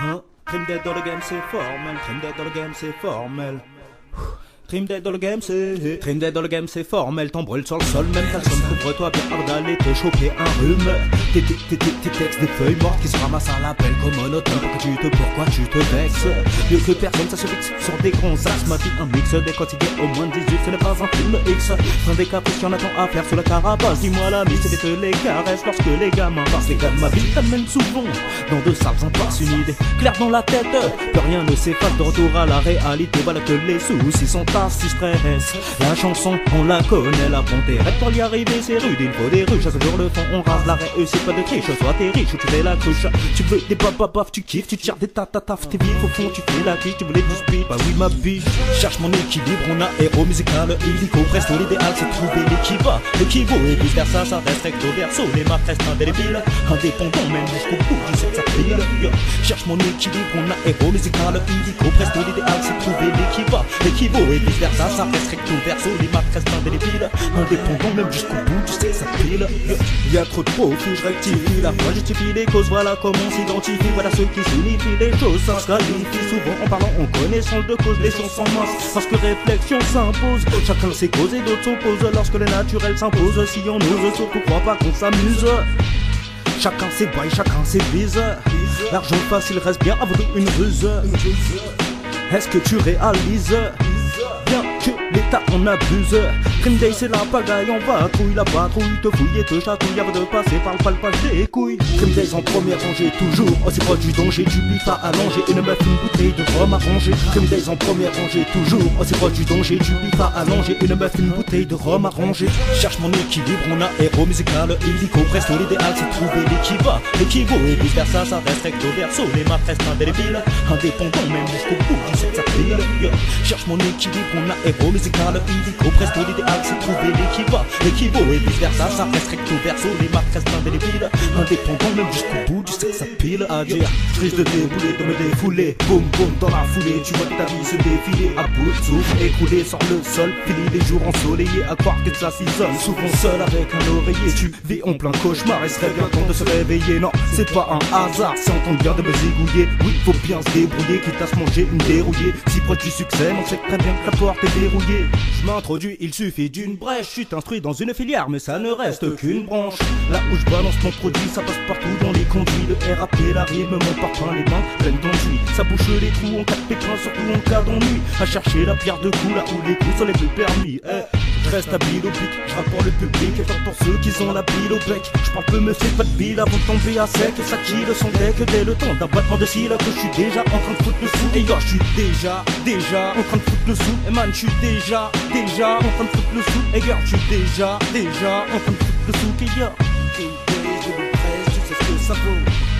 Hein? Dream Dead dans le game c'est formel, Dream Dead dans le game c'est formel. Dream Dead dans le game c'est... Dream Dead dans le game c'est formel. T'en brûles sur le sol, même personne. Couvre-toi bien avant d'aller te choper un rhume. Tes textes des feuilles mortes qui se ramassent à l'appel comme monotone. Pourquoi tu te vexes? Mieux que personne ça se fixe sur des grands axes. Ma vie un mix des quotidiens au moins 18. Ce n'est pas un film X. Prends des caprices y'en a tant à faire sur la carapace. Dis-moi l'ami c'est que les caresses lorsque les gamins passent. Les gars de ma vie t'amènent souvent dans de sales impasses. Une idée claire dans la tête, plus rien ne s'efface. De retour à la réalité, voilà que les soucis sont si stress. La chanson on la connaît, la ponte est raide pour y arriver c'est rude. Il faut des rues, chaque jour le fond on rase la réussite, pas de triche. Soit t'es riche ou tu fais la cruche. Tu veux des paf, tu kiffes, tu tires des tatataf. T'es vif au fond, tu fais la quiche. Tu voulais du speed, bah oui ma biche. Cherche mon équilibre, on a héros musical illico. Presto l'idéal c'est trouver l'équivaut et vice versa, ça reste recto verso. Les marques restent indélébiles, indépendants même jusqu'au bout du sexe appeal. Cherche mon équilibre, on a héros musical illico. Presto l'idéal c'est trouver l'équivaut et vice versa, ça reste recto verso. Les marques restent indélébiles, indépendants même jusqu'au bout du sexe appeal. Y'a trop de profils, je rectifie. La fois justifie les causes, voilà comment on s'identifie. Voilà ceux qui signifient les choses, ça se qualifie. Souvent en parlant, en connaissance de cause, les choses sont minces parce que réflexion s'impose. Chacun ses causes et d'autres s'opposent lorsque le naturel s'impose. Si on ose, surtout crois pas qu'on s'amuse. Chacun ses bails, chacun ses bises. L'argent facile reste bien avant tout une ruse. Est-ce que tu réalises bien que l'état en abuse? Dream Day c'est la pagaille, on patrouille, la patrouille te fouille et te chatouille avant de passer par le palpage des couilles. Dream Days en première rangée, toujours aussi proche du danger. Tu bifes à allonger, une meuf, une bouteille de rhum à ranger. Dream Days en première rangée, toujours aussi proche du danger. Tu bifes à allonger, une meuf, une bouteille de rhum à ranger. Cherche mon équilibre, on a héros musical illico. Presto l'idéal c'est trouver l'équivaut et vice versa, ça reste recto verso. Les marques restent indélébiles, indépendants même jusqu'au bout du sexe appeal. Cherche mon équilibre, on a héros musical illico. Presto l'idéal c'est trouver l'équivaut et vice versa, ça reste recto verso. Les marques restent indélébiles, indépendants même jusqu'au bout du sexe appeal. À dire, triste de débouler, de me défouler. Boum boum dans la foulée, tu vois ta vie se défiler. À bout de souffle, écroulé sur le sol. Fini les jours ensoleillés, à croire que ça s'isole. Souvent seul avec un oreiller, tu vis en plein cauchemar. Et serait bien temps de se réveiller. Non, c'est pas un hasard, c'est entendre bien de me zigouiller. Oui, faut bien se débrouiller, quitte à se manger une dérouillée. Si proche du succès, on sait très bien que la porte est verrouillée. Je m'introduis, il suffit d'une brèche. Je suis instruit dans une filière, mais ça ne reste qu'une branche. Là où je balance mon produit, ça passe partout dans les conduits. Le RAP, la rime, mon parfum, les mains pleines d'enduit. Ça bouche les trous en cas de pépin, surtout en cas d'ennui. À chercher la pierre de coups, là où les coups sont les plus permis. Je reste habile au pic, je rappe pour le public. Et tant pour ceux qui ont la bile au bec. Je parle peu, me fais pas de bile avant de tomber à sec. Ça qui le son dès que dès le temps d'un battement de cils, que je suis déjà en train de foutre le sou. Et yo, je suis déjà en train de foutre le sou. Et man, je suis déjà en train de foutre le sou. Et girl, je suis déjà en train de foutre le sou. Et yo, tu sais ce que ça vaut.